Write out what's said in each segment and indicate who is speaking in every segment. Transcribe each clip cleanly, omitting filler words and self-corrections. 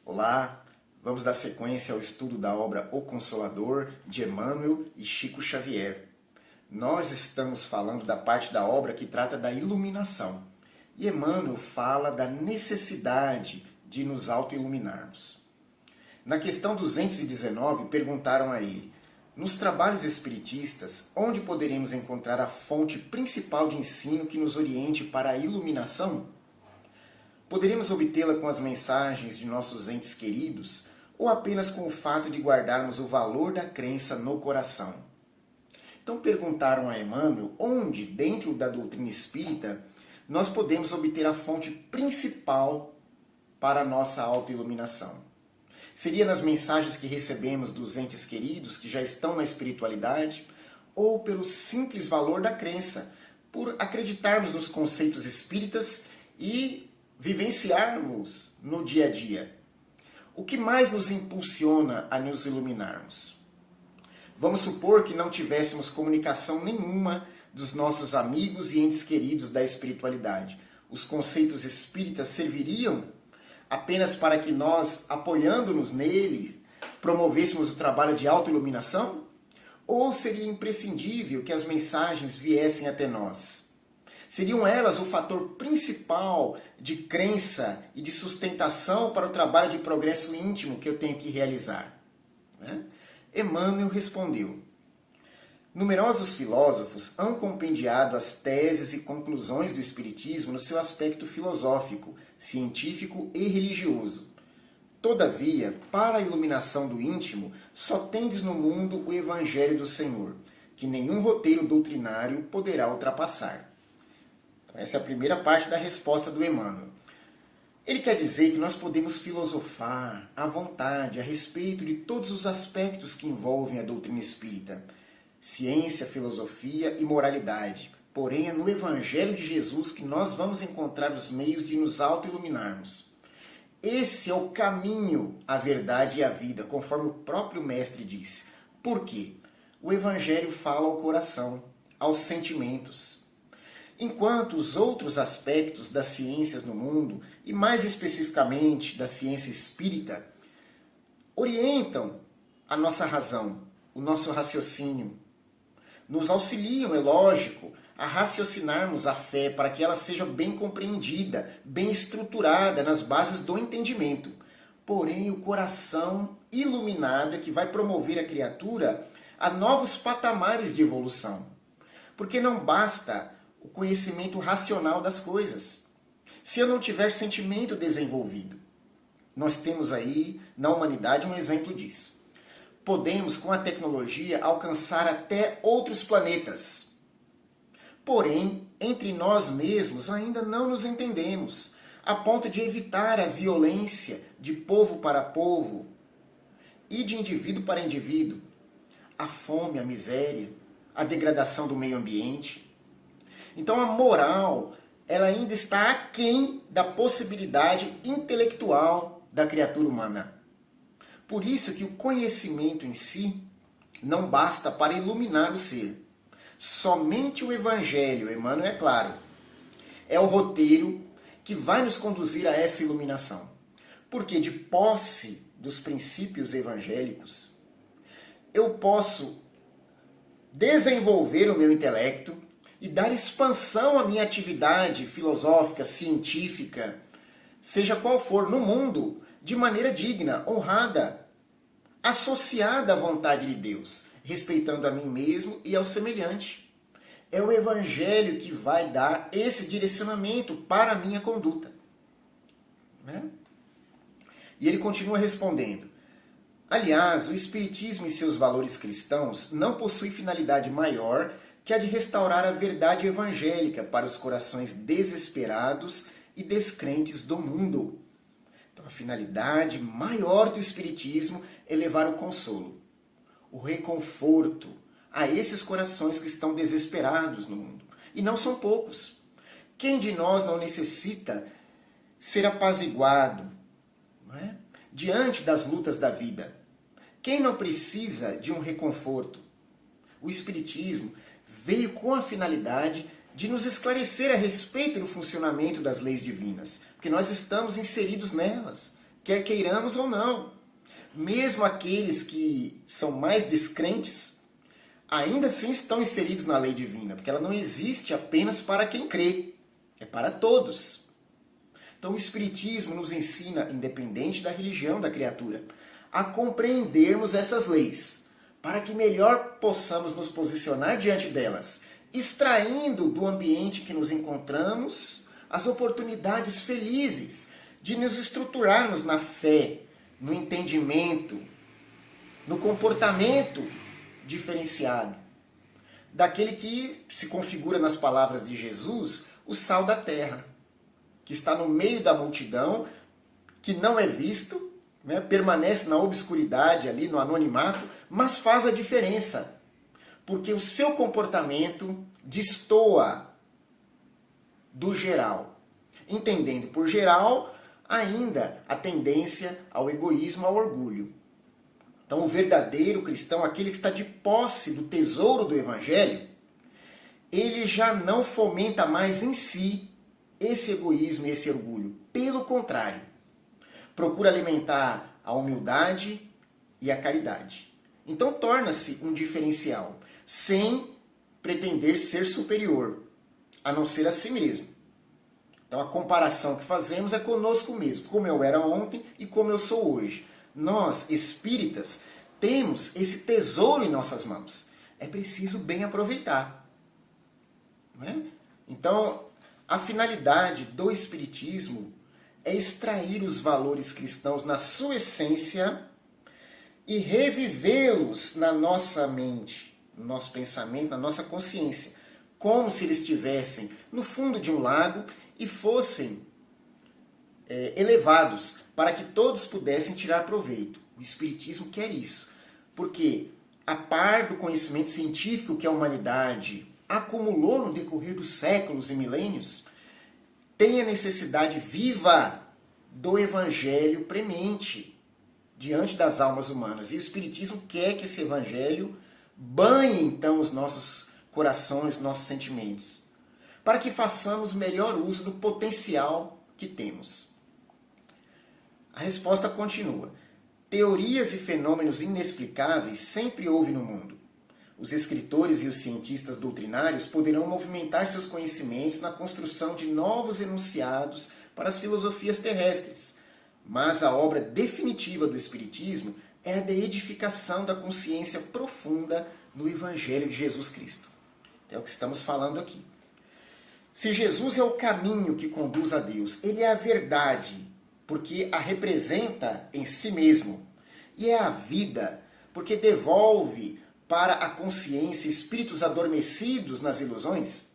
Speaker 1: Olá, vamos dar sequência ao estudo da obra O Consolador, de Emmanuel e Chico Xavier. Nós estamos falando da parte da obra que trata da iluminação. E Emmanuel fala da necessidade de nos auto-iluminarmos. Na questão 219, perguntaram a ele: nos trabalhos espiritistas, onde poderemos encontrar a fonte principal de ensino que nos oriente para a iluminação? Poderíamos obtê-la com as mensagens de nossos entes queridos ou apenas com o fato de guardarmos o valor da crença no coração? Então perguntaram a Emmanuel onde, dentro da doutrina espírita, nós podemos obter a fonte principal para a nossa autoiluminação. Seria nas mensagens que recebemos dos entes queridos que já estão na espiritualidade ou pelo simples valor da crença, por acreditarmos nos conceitos espíritas e vivenciarmos no dia a dia? O que mais nos impulsiona a nos iluminarmos? Vamos supor que não tivéssemos comunicação nenhuma dos nossos amigos e entes queridos da espiritualidade. Os conceitos espíritas serviriam apenas para que nós, apoiando-nos neles, promovêssemos o trabalho de autoiluminação? Ou seria imprescindível que as mensagens viessem até nós? Seriam elas o fator principal de crença e de sustentação para o trabalho de progresso íntimo que eu tenho que realizar? Emmanuel respondeu: numerosos filósofos han compendiado as teses e conclusões do Espiritismo no seu aspecto filosófico, científico e religioso. Todavia, para a iluminação do íntimo, só tendes no mundo o Evangelho do Senhor, que nenhum roteiro doutrinário poderá ultrapassar. Essa é a primeira parte da resposta do Emmanuel. Ele quer dizer que nós podemos filosofar à vontade a respeito de todos os aspectos que envolvem a doutrina espírita. Ciência, filosofia e moralidade. Porém, é no Evangelho de Jesus que nós vamos encontrar os meios de nos auto-iluminarmos. Esse é o caminho, a verdade e a vida, conforme o próprio Mestre disse. Por quê? O Evangelho fala ao coração, aos sentimentos. Enquanto os outros aspectos das ciências no mundo, e mais especificamente da ciência espírita, orientam a nossa razão, o nosso raciocínio, nos auxiliam, é lógico, a raciocinarmos a fé para que ela seja bem compreendida, bem estruturada nas bases do entendimento. Porém, o coração iluminado é que vai promover a criatura a novos patamares de evolução. Porque não basta o conhecimento racional das coisas, se eu não tiver sentimento desenvolvido. Nós temos aí, na humanidade, um exemplo disso. Podemos, com a tecnologia, alcançar até outros planetas. Porém, entre nós mesmos ainda não nos entendemos, a ponto de evitar a violência de povo para povo e de indivíduo para indivíduo, a fome, a miséria, a degradação do meio ambiente. Então a moral, ela ainda está aquém da possibilidade intelectual da criatura humana. Por isso que o conhecimento em si não basta para iluminar o ser. Somente o Evangelho, Emmanuel é claro, é o roteiro que vai nos conduzir a essa iluminação. Porque de posse dos princípios evangélicos, eu posso desenvolver o meu intelecto e dar expansão à minha atividade filosófica, científica, seja qual for, no mundo, de maneira digna, honrada, associada à vontade de Deus, respeitando a mim mesmo e ao semelhante. É o Evangelho que vai dar esse direcionamento para a minha conduta. E ele continua respondendo: aliás, o Espiritismo e seus valores cristãos não possuem finalidade maior que a de restaurar a verdade evangélica para os corações desesperados e descrentes do mundo. Então, a finalidade maior do Espiritismo é levar o consolo, o reconforto a esses corações que estão desesperados no mundo. E não são poucos. Quem de nós não necessita ser apaziguado, diante das lutas da vida? Quem não precisa de um reconforto? O Espiritismo veio com a finalidade de nos esclarecer a respeito do funcionamento das leis divinas, porque nós estamos inseridos nelas, quer queiramos ou não. Mesmo aqueles que são mais descrentes, ainda assim estão inseridos na lei divina, porque ela não existe apenas para quem crê, é para todos. Então o Espiritismo nos ensina, independente da religião da criatura, a compreendermos essas leis, para que melhor possamos nos posicionar diante delas, extraindo do ambiente que nos encontramos as oportunidades felizes de nos estruturarmos na fé, no entendimento, no comportamento diferenciado, daquele que se configura nas palavras de Jesus, o sal da terra, que está no meio da multidão, que não é visto, né, permanece na obscuridade ali, no anonimato, mas faz a diferença, porque o seu comportamento destoa do geral, entendendo por geral ainda a tendência ao egoísmo, ao orgulho. Então o verdadeiro cristão, aquele que está de posse do tesouro do Evangelho, ele já não fomenta mais em si esse egoísmo e esse orgulho. Pelo contrário, procura alimentar a humildade e a caridade. Então torna-se um diferencial, sem pretender ser superior, a não ser a si mesmo. Então a comparação que fazemos é conosco mesmo, como eu era ontem e como eu sou hoje. Nós, espíritas, temos esse tesouro em nossas mãos. É preciso bem aproveitar. Não é? Então, a finalidade do Espiritismo é extrair os valores cristãos na sua essência e revivê-los na nossa mente, no nosso pensamento, na nossa consciência, como se eles estivessem no fundo de um lago e fossem elevados para que todos pudessem tirar proveito. O Espiritismo quer isso, porque a par do conhecimento científico que a humanidade acumulou no decorrer dos séculos e milênios, tem a necessidade viva do Evangelho premente diante das almas humanas. E o Espiritismo quer que esse Evangelho banhe então os nossos corações, nossos sentimentos, para que façamos melhor uso do potencial que temos. A resposta continua. Teorias e fenômenos inexplicáveis sempre houve no mundo. Os escritores e os cientistas doutrinários poderão movimentar seus conhecimentos na construção de novos enunciados para as filosofias terrestres. Mas a obra definitiva do Espiritismo é a de edificação da consciência profunda no Evangelho de Jesus Cristo. É o que estamos falando aqui. Se Jesus é o caminho que conduz a Deus, ele é a verdade, porque a representa em si mesmo, e é a vida, porque devolve para a consciência espíritos adormecidos nas ilusões,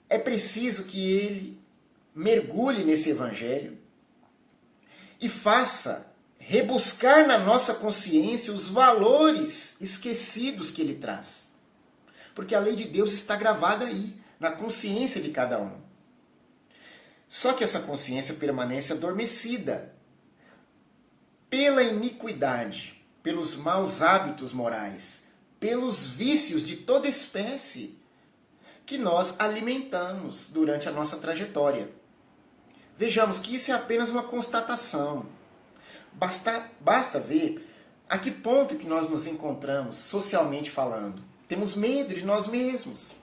Speaker 1: é preciso que ele mergulhe nesse Evangelho e faça rebuscar na nossa consciência os valores esquecidos que ele traz. Porque a lei de Deus está gravada aí, na consciência de cada um. Só que essa consciência permanece adormecida pela iniquidade, pelos maus hábitos morais, pelos vícios de toda espécie que nós alimentamos durante a nossa trajetória. Vejamos que isso é apenas uma constatação. Basta ver a que ponto que nós nos encontramos socialmente falando. Temos medo de nós mesmos.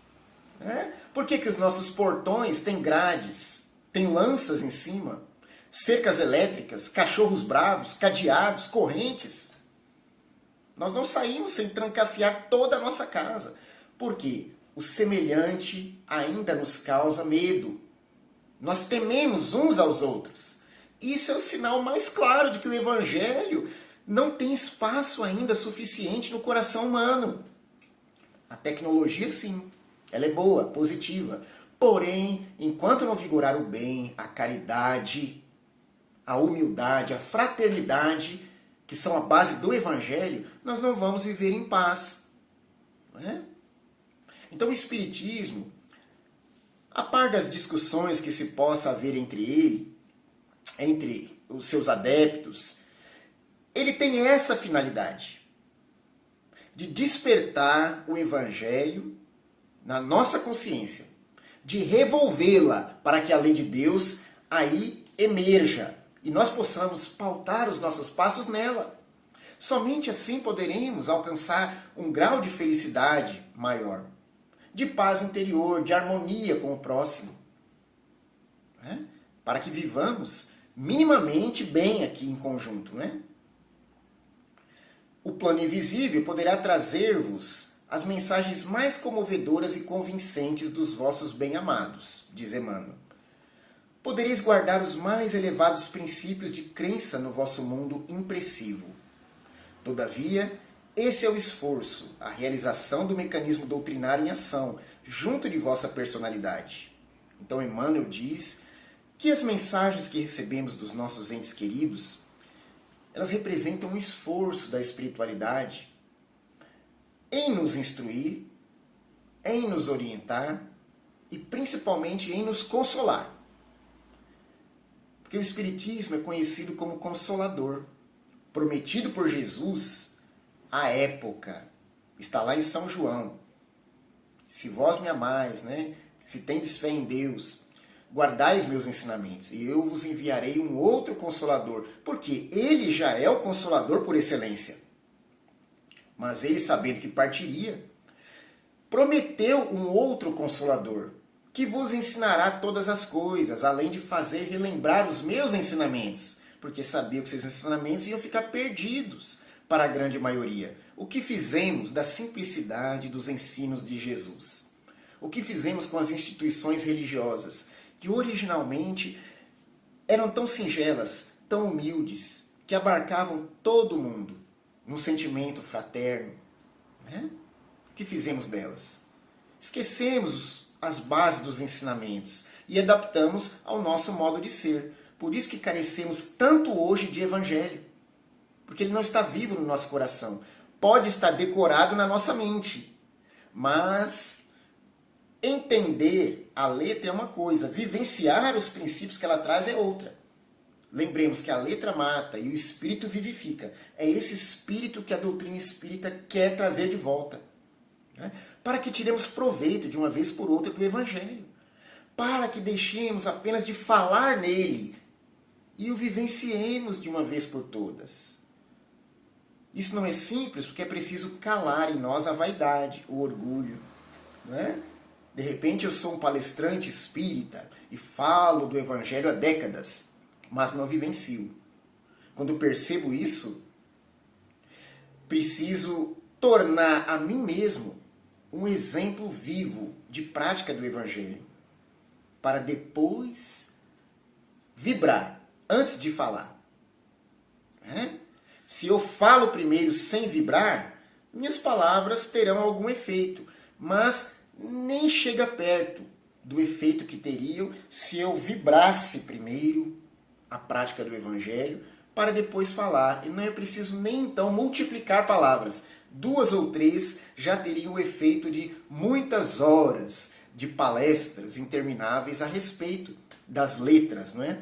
Speaker 1: Por que os nossos portões têm grades, têm lanças em cima, cercas elétricas, cachorros bravos, cadeados, correntes? Nós não saímos sem trancafiar toda a nossa casa. Por quê? O semelhante ainda nos causa medo. Nós tememos uns aos outros. Isso é o sinal mais claro de que o Evangelho não tem espaço ainda suficiente no coração humano. A tecnologia, sim, ela é boa, positiva. Porém, enquanto não vigorar o bem, a caridade, a humildade, a fraternidade, que são a base do Evangelho, nós não vamos viver em paz. Não é? Então o Espiritismo, a par das discussões que se possa haver entre os seus adeptos, ele tem essa finalidade, de despertar o Evangelho na nossa consciência, de revolvê-la para que a lei de Deus aí emerja e nós possamos pautar os nossos passos nela. Somente assim poderemos alcançar um grau de felicidade maior, de paz interior, de harmonia com o próximo, né? Para que vivamos minimamente bem aqui em conjunto, né? O plano invisível poderá trazer-vos as mensagens mais comovedoras e convincentes dos vossos bem-amados, diz Emmanuel. Podereis guardar os mais elevados princípios de crença no vosso mundo impressivo. Todavia, esse é o esforço, a realização do mecanismo doutrinário em ação, junto de vossa personalidade. Então Emmanuel diz que as mensagens que recebemos dos nossos entes queridos, elas representam um esforço da espiritualidade em nos instruir, em nos orientar e principalmente em nos consolar. Porque o Espiritismo é conhecido como consolador, prometido por Jesus à época. Está lá em São João. Se vós me amais, né? Se tendes fé em Deus, guardai os meus ensinamentos, e eu vos enviarei um outro Consolador, porque ele já é o Consolador por excelência. Mas ele, sabendo que partiria, prometeu um outro Consolador, que vos ensinará todas as coisas, além de fazer relembrar os meus ensinamentos, porque sabia que seus ensinamentos iam ficar perdidos para a grande maioria. O que fizemos da simplicidade dos ensinos de Jesus? O que fizemos com as instituições religiosas, que originalmente eram tão singelas, tão humildes, que abarcavam todo mundo, num sentimento fraterno, né? O que fizemos delas? Esquecemos as bases dos ensinamentos e adaptamos ao nosso modo de ser. Por isso que carecemos tanto hoje de evangelho, porque ele não está vivo no nosso coração. Pode estar decorado na nossa mente, mas entender a letra é uma coisa, vivenciar os princípios que ela traz é outra. Lembremos que a letra mata e o espírito vivifica. É esse espírito que a doutrina espírita quer trazer de volta, né? Para que tiremos proveito de uma vez por outra do evangelho. Para que deixemos apenas de falar nele e o vivenciemos de uma vez por todas. Isso não é simples porque é preciso calar em nós a vaidade, o orgulho, né? De repente eu sou um palestrante espírita e falo do evangelho há décadas, mas não vivencio. Quando eu percebo isso, preciso tornar a mim mesmo um exemplo vivo de prática do evangelho, para depois vibrar, antes de falar. Se eu falo primeiro sem vibrar, minhas palavras terão algum efeito, mas nem chega perto do efeito que teriam se eu vibrasse primeiro a prática do evangelho para depois falar. E não é preciso nem então multiplicar palavras. 2 ou 3 já teriam o efeito de muitas horas de palestras intermináveis a respeito das letras, não é?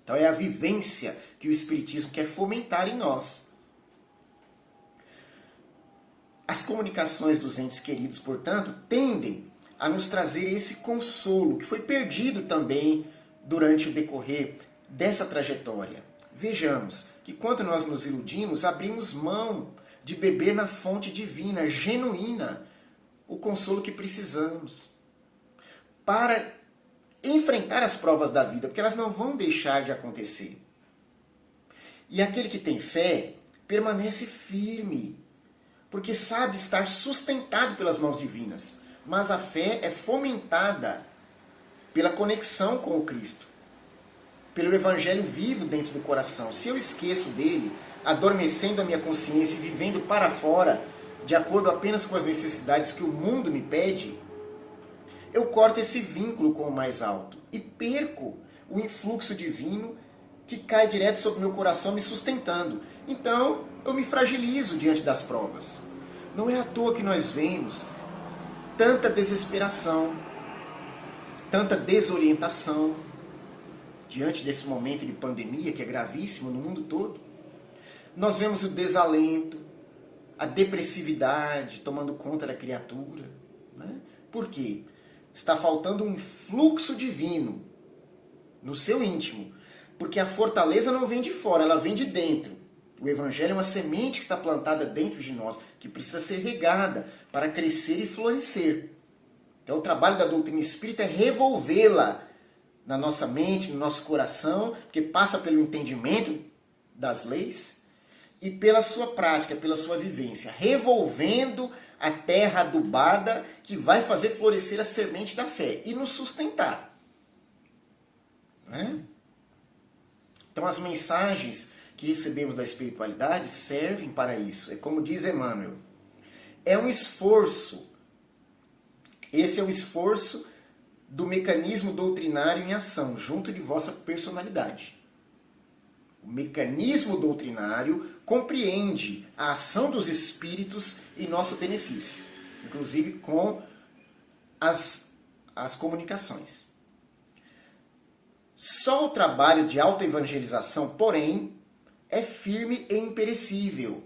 Speaker 1: Então é a vivência que o Espiritismo quer fomentar em nós. As comunicações dos entes queridos, portanto, tendem a nos trazer esse consolo que foi perdido também durante o decorrer dessa trajetória. Vejamos que quando nós nos iludimos, abrimos mão de beber na fonte divina, genuína, o consolo que precisamos para enfrentar as provas da vida, porque elas não vão deixar de acontecer. E aquele que tem fé permanece firme, porque sabe estar sustentado pelas mãos divinas. Mas a fé é fomentada pela conexão com o Cristo, pelo Evangelho vivo dentro do coração. Se eu esqueço dele, adormecendo a minha consciência e vivendo para fora, de acordo apenas com as necessidades que o mundo me pede, eu corto esse vínculo com o mais alto e perco o influxo divino que cai direto sobre o meu coração, me sustentando. Então, eu me fragilizo diante das provas. Não é à toa que nós vemos tanta desesperação, tanta desorientação diante desse momento de pandemia que é gravíssimo no mundo todo. Nós vemos o desalento, a depressividade tomando conta da criatura, né? Por quê? Está faltando um fluxo divino no seu íntimo Porque a fortaleza não vem de fora, ela vem de dentro. O Evangelho é uma semente que está plantada dentro de nós, que precisa ser regada para crescer e florescer. Então o trabalho da doutrina espírita é revolvê-la na nossa mente, no nosso coração, que passa pelo entendimento das leis e pela sua prática, pela sua vivência, revolvendo a terra adubada que vai fazer florescer a semente da fé e nos sustentar. Né? Então as mensagens que recebemos da espiritualidade servem para isso. É como diz Emmanuel, é um esforço. Esse é o esforço do mecanismo doutrinário em ação, junto de vossa personalidade. O mecanismo doutrinário compreende a ação dos espíritos em nosso benefício, inclusive com as comunicações. Só o trabalho de autoevangelização, porém, é firme e imperecível.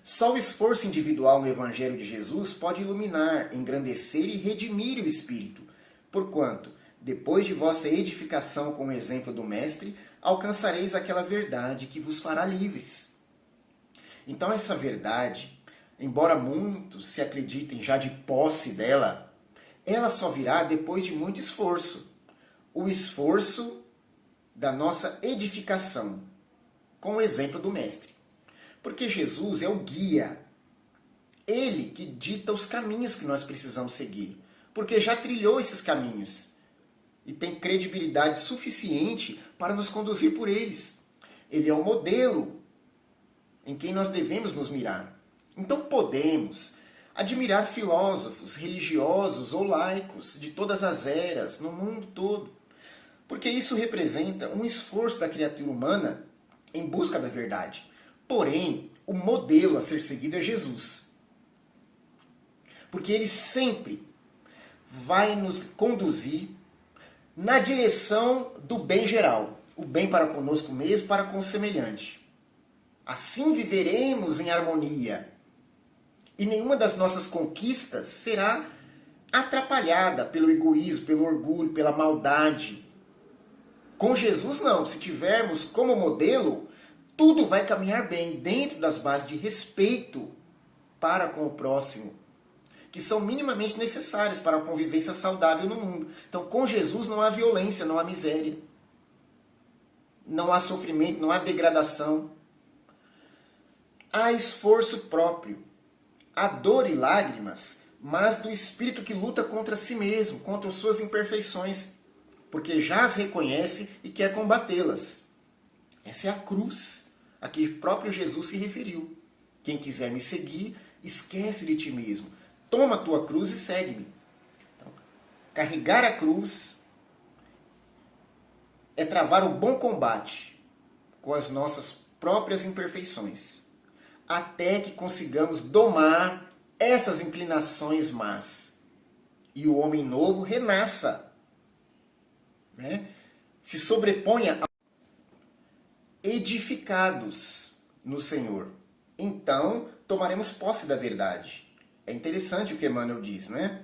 Speaker 1: Só o esforço individual no Evangelho de Jesus pode iluminar, engrandecer e redimir o espírito, porquanto, depois de vossa edificação com o exemplo do Mestre, alcançareis aquela verdade que vos fará livres. Então essa verdade, embora muitos se acreditem já de posse dela, ela só virá depois de muito esforço. O esforço da nossa edificação, com o exemplo do Mestre. Porque Jesus é o guia. Ele que dita os caminhos que nós precisamos seguir. Porque já trilhou esses caminhos. E tem credibilidade suficiente para nos conduzir por eles. Ele é o modelo em quem nós devemos nos mirar. Então podemos admirar filósofos, religiosos ou laicos de todas as eras, no mundo todo. Porque isso representa um esforço da criatura humana em busca da verdade. Porém, o modelo a ser seguido é Jesus. Porque ele sempre vai nos conduzir na direção do bem geral. O bem para conosco mesmo, para com o semelhante. Assim viveremos em harmonia. E nenhuma das nossas conquistas será atrapalhada pelo egoísmo, pelo orgulho, pela maldade. Com Jesus não. Se tivermos como modelo, tudo vai caminhar bem dentro das bases de respeito para com o próximo, que são minimamente necessárias para a convivência saudável no mundo. Então, com Jesus não há violência, não há miséria, não há sofrimento, não há degradação. Há esforço próprio, há dor e lágrimas, mas do espírito que luta contra si mesmo, contra as suas imperfeições, porque já as reconhece e quer combatê-las. Essa é a cruz a que o próprio Jesus se referiu. Quem quiser me seguir, esquece de ti mesmo. Toma a tua cruz e segue-me. Então, carregar a cruz é travar o bom combate com as nossas próprias imperfeições, até que consigamos domar essas inclinações más e o homem novo renasça, né? Se sobreponha a edificados no Senhor. Então, tomaremos posse da verdade. É interessante o que Emmanuel diz, né?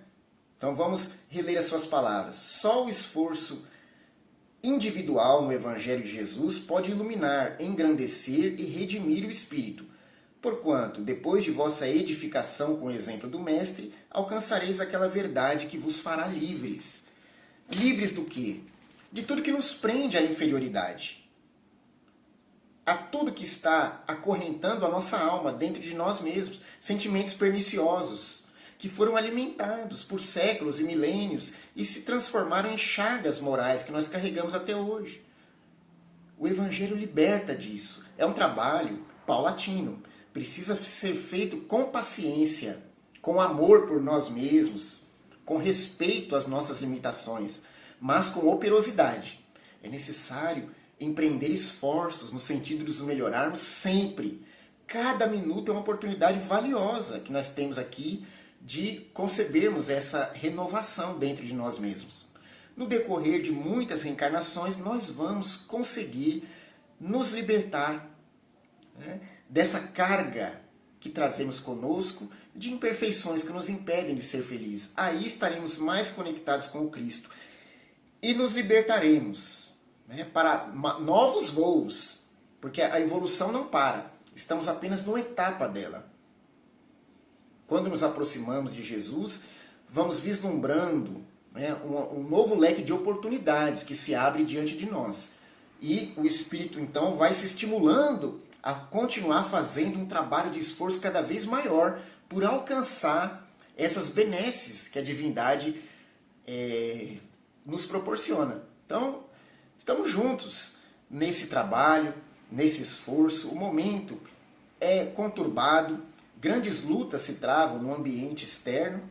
Speaker 1: Então vamos reler as suas palavras. Só o esforço individual no Evangelho de Jesus pode iluminar, engrandecer e redimir o espírito. Porquanto, depois de vossa edificação com o exemplo do Mestre, alcançareis aquela verdade que vos fará livres. Livres do quê? De tudo que nos prende à inferioridade. A tudo que está acorrentando a nossa alma dentro de nós mesmos. Sentimentos perniciosos, que foram alimentados por séculos e milênios e se transformaram em chagas morais que nós carregamos até hoje. O Evangelho liberta disso. É um trabalho paulatino. Precisa ser feito com paciência, com amor por nós mesmos, com respeito às nossas limitações, mas com operosidade. É necessário empreender esforços no sentido de nos melhorarmos sempre. Cada minuto é uma oportunidade valiosa que nós temos aqui de concebermos essa renovação dentro de nós mesmos. No decorrer de muitas reencarnações, nós vamos conseguir nos libertar, né, dessa carga que trazemos conosco de imperfeições que nos impedem de ser felizes. Aí estaremos mais conectados com o Cristo e nos libertaremos, né, para novos voos, porque a evolução não para, estamos apenas numa etapa dela. Quando nos aproximamos de Jesus, vamos vislumbrando, né, um novo leque de oportunidades que se abre diante de nós. E o Espírito, então, vai se estimulando a continuar fazendo um trabalho de esforço cada vez maior por alcançar essas benesses que a divindade nos proporciona. Então, estamos juntos nesse trabalho, nesse esforço. O momento é conturbado, grandes lutas se travam no ambiente externo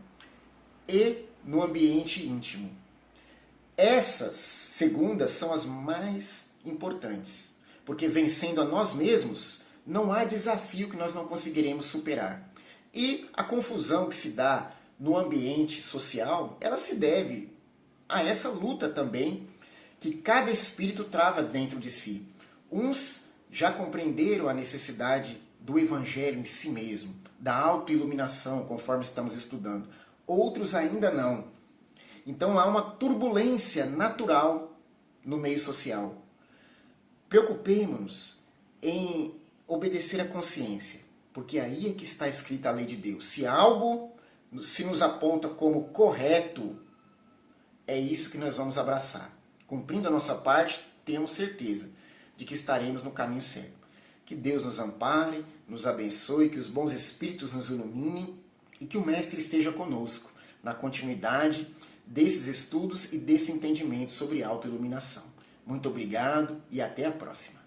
Speaker 1: e no ambiente íntimo. Essas segundas são as mais importantes, porque vencendo a nós mesmos, não há desafio que nós não conseguiremos superar. E a confusão que se dá no ambiente social, ela se deve a essa luta também que cada espírito trava dentro de si. Uns já compreenderam a necessidade do evangelho em si mesmo, da autoiluminação, conforme estamos estudando. Outros ainda não. Então há uma turbulência natural no meio social. Preocupemos-nos em obedecer à consciência, porque aí é que está escrita a lei de Deus. Se algo se nos aponta como correto, é isso que nós vamos abraçar. Cumprindo a nossa parte, temos certeza de que estaremos no caminho certo. Que Deus nos ampare, nos abençoe, que os bons espíritos nos iluminem e que o Mestre esteja conosco na continuidade desses estudos e desse entendimento sobre autoiluminação. Muito obrigado e até a próxima.